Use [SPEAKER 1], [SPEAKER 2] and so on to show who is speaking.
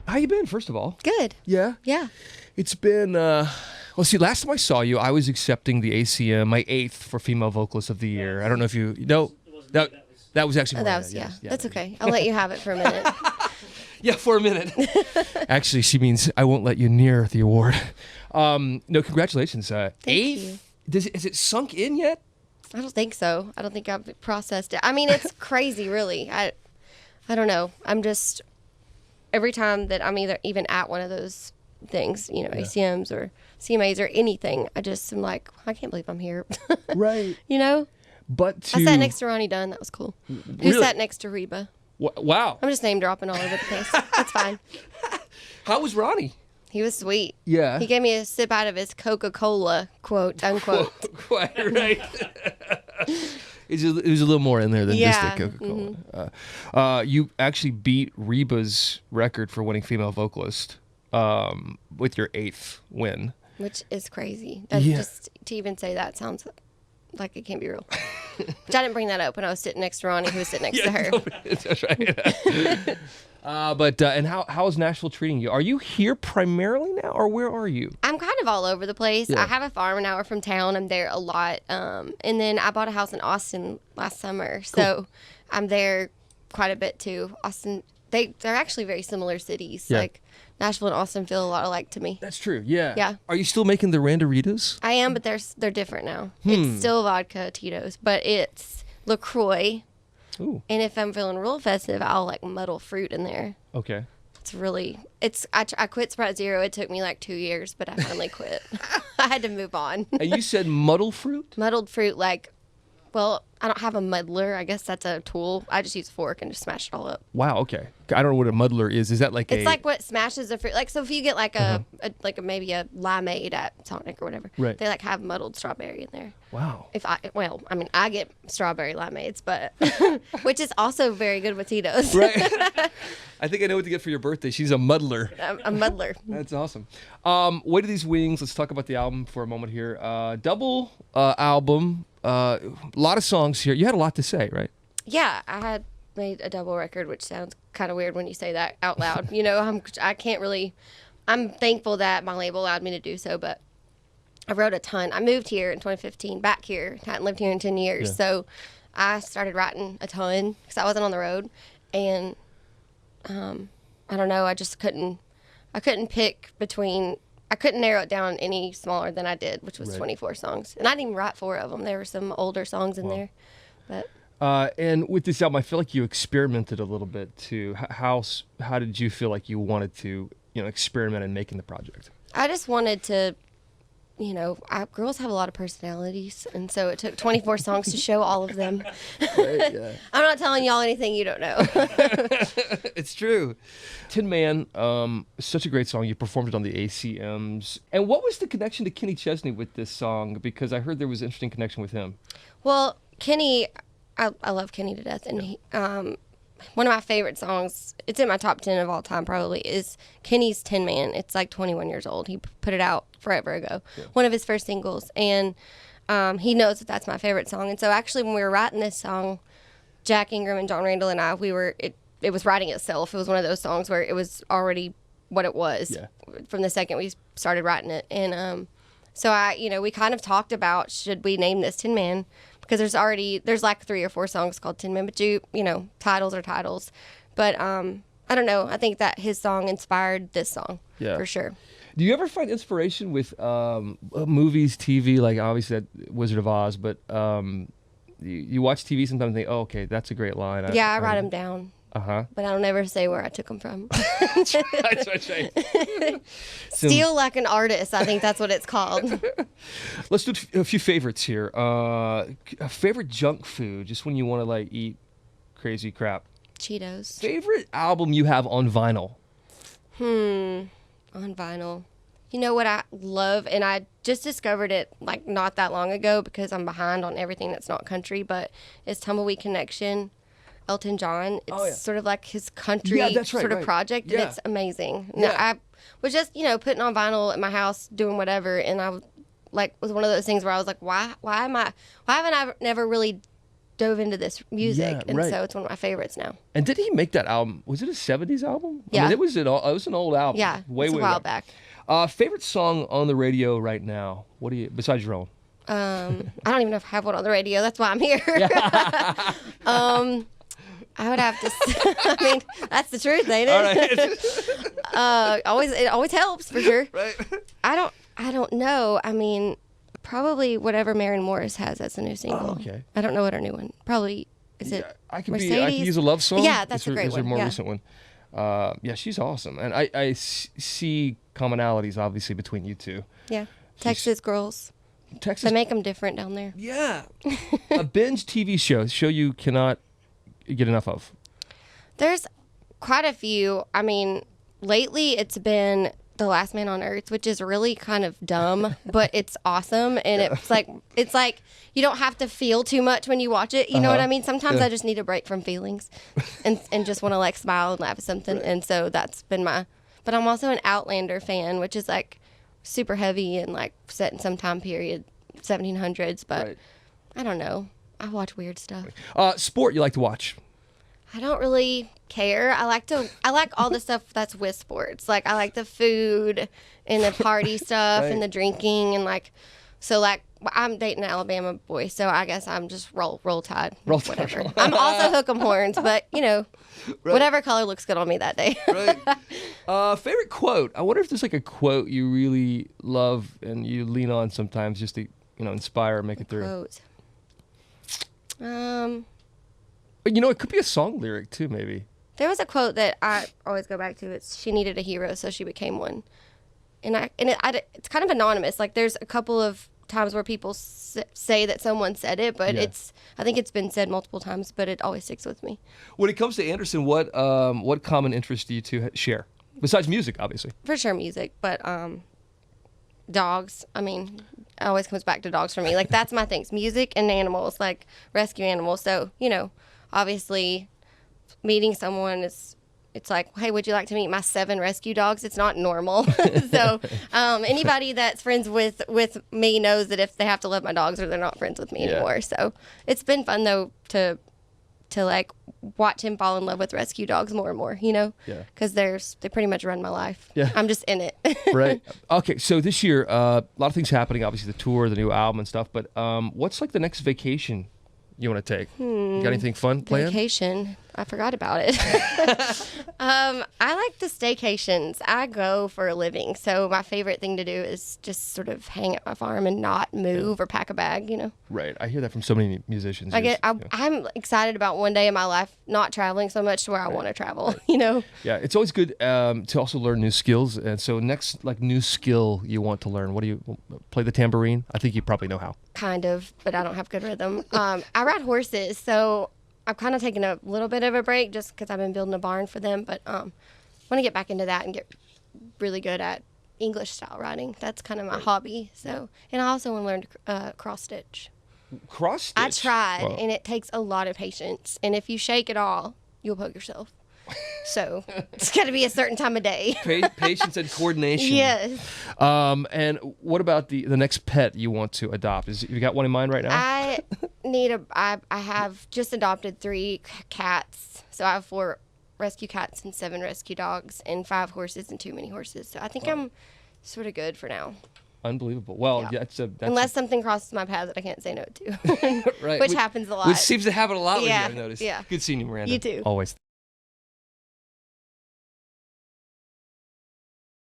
[SPEAKER 1] How you been, first of all?
[SPEAKER 2] Good.
[SPEAKER 1] Yeah?
[SPEAKER 2] Yeah.
[SPEAKER 1] It's been, well, see, last time I saw you, I was accepting the ACM, my 8th for Female Vocalist of the Year. I don't know if you, no, that was actually Miranda.
[SPEAKER 2] Yeah. That's okay. I'll let you have it for a minute.
[SPEAKER 1] Yeah, for a minute. Actually, she means I won't let you near the award. No, congratulations.
[SPEAKER 2] Thank
[SPEAKER 1] 8th?
[SPEAKER 2] you.
[SPEAKER 1] Is it sunk in yet?
[SPEAKER 2] I don't think so. I don't think I've processed it. I mean, it's crazy, really. I don't know. I'm just, every time that I'm even at one of those things, ACMs or CMAs or anything, I just am like, I can't believe I'm here.
[SPEAKER 1] Right. But
[SPEAKER 2] I sat next to Ronnie Dunn. That was cool.
[SPEAKER 1] Really?
[SPEAKER 2] Who sat next to Reba.
[SPEAKER 1] Wow.
[SPEAKER 2] I'm just name dropping all over the place. That's fine.
[SPEAKER 1] How was Ronnie?
[SPEAKER 2] He was sweet.
[SPEAKER 1] Yeah.
[SPEAKER 2] He gave me a sip out of his Coca-Cola, quote, unquote.
[SPEAKER 1] Quite right. It was a little more in there than just a Coca-Cola.
[SPEAKER 2] Mm-hmm.
[SPEAKER 1] You actually beat Reba's record for winning female vocalist with your 8th win.
[SPEAKER 2] Which is crazy. Just to even say that sounds like it can't be real. Which I didn't bring that up when I was sitting next to Ronnie, who was sitting next to her.
[SPEAKER 1] That's right. And how is Nashville treating you? Are you here primarily now, or where are you?
[SPEAKER 2] I'm kind of all over the place.
[SPEAKER 1] Yeah.
[SPEAKER 2] I have a farm an hour from town. I'm there a lot. And then I bought a house in Austin last summer. So I'm there quite a bit too. Austin, they're actually very similar cities.
[SPEAKER 1] Yeah.
[SPEAKER 2] Like Nashville and Austin feel a lot alike to me.
[SPEAKER 1] That's true, yeah.
[SPEAKER 2] Yeah.
[SPEAKER 1] Are you still making the Randaritas?
[SPEAKER 2] I am, but they're different now. It's still vodka Tito's, but it's LaCroix.
[SPEAKER 1] Ooh.
[SPEAKER 2] And if I'm feeling real festive, I'll like muddle fruit in there.
[SPEAKER 1] Okay.
[SPEAKER 2] I quit Sprite Zero. It took me like 2 years, but I finally quit. I had to move on.
[SPEAKER 1] And you said muddle fruit?
[SPEAKER 2] Muddled fruit, well, I don't have a muddler. I guess that's a tool. I just use a fork and just smash it all up.
[SPEAKER 1] Wow, okay. I don't know what a muddler is. Is that like
[SPEAKER 2] It's like what smashes the fruit. Like, so if you get like maybe a limeade at Sonic or whatever,
[SPEAKER 1] right.
[SPEAKER 2] they like have muddled strawberry in there.
[SPEAKER 1] Wow.
[SPEAKER 2] I get strawberry limeades, but which is also very good with Tito's.
[SPEAKER 1] Right. I think I know what to get for your birthday. She's a muddler.
[SPEAKER 2] A muddler.
[SPEAKER 1] That's awesome. Weight of These Wings. Let's talk about the album for a moment here. Double album. A lot of songs here. You had a lot to say, right?
[SPEAKER 2] Yeah, I had made a double record, which sounds kind of weird when you say that out loud. I'm thankful that my label allowed me to do so, but I wrote a ton. I moved here in 2015, back here. Hadn't lived here in 10 years.
[SPEAKER 1] Yeah.
[SPEAKER 2] So I started writing a ton because I wasn't on the road. And I don't know, I couldn't pick between, I couldn't narrow it down any smaller than I did, which was 24 songs. And I didn't even write 4 of them. There were some older songs in there. But
[SPEAKER 1] and with this album, I feel like you experimented a little bit too. How did you feel like you wanted to, experiment in making the project?
[SPEAKER 2] I just wanted to, girls have a lot of personalities, and so it took 24 songs to show all of them.
[SPEAKER 1] Right, yeah.
[SPEAKER 2] I'm not telling y'all anything you don't know.
[SPEAKER 1] It's true. Tin Man, such a great song. You performed it on the ACMs. And what was the connection to Kenny Chesney with this song? Because I heard there was an interesting connection with him.
[SPEAKER 2] Well, Kenny, I love Kenny to death, and he, one of my favorite songs, it's in my top 10 of all time probably, is Kenny's Tin Man. It's like 21 years old. He put it out forever ago. Yeah. One of his first singles. And he knows that that's my favorite song. And so actually when we were writing this song, Jack Ingram and John Randall and I, it was writing itself. It was one of those songs where it was already what it was from the second we started writing it. And so we kind of talked about, should we name this Tin Man? Because there's like 3 or 4 songs called Tin Man, but titles are titles. But I don't know. I think that his song inspired this song for sure.
[SPEAKER 1] Do you ever find inspiration with movies, TV, like obviously that Wizard of Oz, but you watch TV sometimes and think, oh, okay, that's a great line.
[SPEAKER 2] I write them down.
[SPEAKER 1] Uh-huh.
[SPEAKER 2] But I don't ever say where I took them from.
[SPEAKER 1] That's right.
[SPEAKER 2] Steal like an artist. I think that's what it's called.
[SPEAKER 1] Let's do a few favorites here. A favorite junk food, just when you want to eat crazy crap.
[SPEAKER 2] Cheetos.
[SPEAKER 1] Favorite album you have on vinyl?
[SPEAKER 2] On vinyl. You know what I love, and I just discovered it not that long ago because I'm behind on everything that's not country, but it's Tumbleweed Connection. Elton John. It's sort of like his country sort of project, and it's amazing.
[SPEAKER 1] Yeah.
[SPEAKER 2] I was just, putting on vinyl at my house, doing whatever, and I was one of those things where I was like, why haven't I never really dove into this music,
[SPEAKER 1] Yeah,
[SPEAKER 2] and
[SPEAKER 1] right.
[SPEAKER 2] so it's one of my favorites now.
[SPEAKER 1] And did he make that album? Was it a 70s album?
[SPEAKER 2] Yeah.
[SPEAKER 1] I mean, it was an old album.
[SPEAKER 2] Yeah,
[SPEAKER 1] way
[SPEAKER 2] it's a while back.
[SPEAKER 1] Favorite song on the radio right now? What do you, besides your own?
[SPEAKER 2] I don't even know if I have one on the radio. That's why I'm here. I would have to. I mean, that's the truth, ain't it?
[SPEAKER 1] All right.
[SPEAKER 2] It always helps for sure.
[SPEAKER 1] Right.
[SPEAKER 2] I don't know. I mean, probably whatever Maren Morris has as a new single.
[SPEAKER 1] Oh, okay.
[SPEAKER 2] I don't know what her new one. Probably is it
[SPEAKER 1] I can
[SPEAKER 2] Mercedes?
[SPEAKER 1] use a love song.
[SPEAKER 2] Yeah, that's
[SPEAKER 1] is
[SPEAKER 2] a great
[SPEAKER 1] is her
[SPEAKER 2] one.
[SPEAKER 1] more
[SPEAKER 2] Yeah.
[SPEAKER 1] recent one. Yeah, she's awesome, and I see commonalities obviously between you two.
[SPEAKER 2] Yeah, Texas girls.
[SPEAKER 1] Texas.
[SPEAKER 2] They make them different down there.
[SPEAKER 1] Yeah. A binge TV show you cannot get enough of.
[SPEAKER 2] There's quite a few. I mean, lately it's been The Last Man on Earth, which is really kind of dumb, but it's awesome. And it's like you don't have to feel too much when you watch it. You know what I mean? Sometimes I just need a break from feelings and just want to like smile and laugh at something. Right. And so that's been but I'm also an Outlander fan, which is like super heavy and like set in some time period, 1700s. But right. I don't know. I watch weird stuff.
[SPEAKER 1] Sport you like to watch?
[SPEAKER 2] I don't really care. I like all the stuff that's with sports. Like I like the food and the party stuff right. and the drinking and like, so like I'm dating an Alabama boy, so I guess I'm just roll tide.
[SPEAKER 1] Roll
[SPEAKER 2] whatever.
[SPEAKER 1] tide.
[SPEAKER 2] I'm also hook 'em horns, but you know, right. whatever color looks good on me that day.
[SPEAKER 1] Right. Favorite quote? I wonder if there's like a quote you really love and you lean on sometimes just to inspire and make it through.
[SPEAKER 2] Quote.
[SPEAKER 1] But it could be a song lyric too, maybe.
[SPEAKER 2] There was a quote that I always go back to. It's she needed a hero, so she became one. And it's kind of anonymous. Like there's a couple of times where people say that someone said it, but I think it's been said multiple times, but it always sticks with me.
[SPEAKER 1] When it comes to Anderson, what common interests do you two share besides music, obviously?
[SPEAKER 2] For sure, music, but dogs. I mean, it always comes back to dogs for me. Like that's my things: music and animals, like rescue animals. So obviously, meeting someone it's like, hey, would you like to meet my 7 rescue dogs? It's not normal. So anybody that's friends with me knows that if they have to love my dogs or they're not friends with me anymore. So it's been fun though to like watch him fall in love with rescue dogs more and more, because they pretty much run my life. Yeah. I'm just in it.
[SPEAKER 1] Right. Okay. So this year, a lot of things happening, obviously the tour, the new album and stuff, but what's like the next vacation you want to take? You got anything fun planned?
[SPEAKER 2] Vacation. I forgot about it. I like the staycations. I go for a living, so my favorite thing to do is just sort of hang at my farm and not move or pack a bag,
[SPEAKER 1] Right. I hear that from so many musicians.
[SPEAKER 2] I'm excited about one day in my life not traveling so much to where I want to travel,
[SPEAKER 1] Yeah, it's always good to also learn new skills. And so next, like, new skill you want to learn, what do you play the tambourine? I think you probably know how.
[SPEAKER 2] Kind of, but I don't have good rhythm. I ride horses, so I've kind of taken a little bit of a break just because I've been building a barn for them, but want to get back into that and get really good at English style riding. That's kind of my hobby. So, and I also want to learn cross stitch.
[SPEAKER 1] Cross stitch?
[SPEAKER 2] I tried, and it takes a lot of patience. And if you shake at all, you'll poke yourself. So it's got to be a certain time of day.
[SPEAKER 1] Patience and coordination.
[SPEAKER 2] Yes.
[SPEAKER 1] And what about the next pet you want to adopt? You got one in mind right now?
[SPEAKER 2] I have just adopted 3 cats. So I have 4 rescue cats and 7 rescue dogs and 5 horses and 2 mini horses. So I think I'm sort of good for now.
[SPEAKER 1] Unbelievable. Well,
[SPEAKER 2] yeah. Unless something crosses my path that I can't say no to.
[SPEAKER 1] Right.
[SPEAKER 2] Which happens a lot.
[SPEAKER 1] Which seems to happen a lot with you, I noticed.
[SPEAKER 2] Yeah.
[SPEAKER 1] Good seeing you, Miranda.
[SPEAKER 2] You too.
[SPEAKER 1] Always.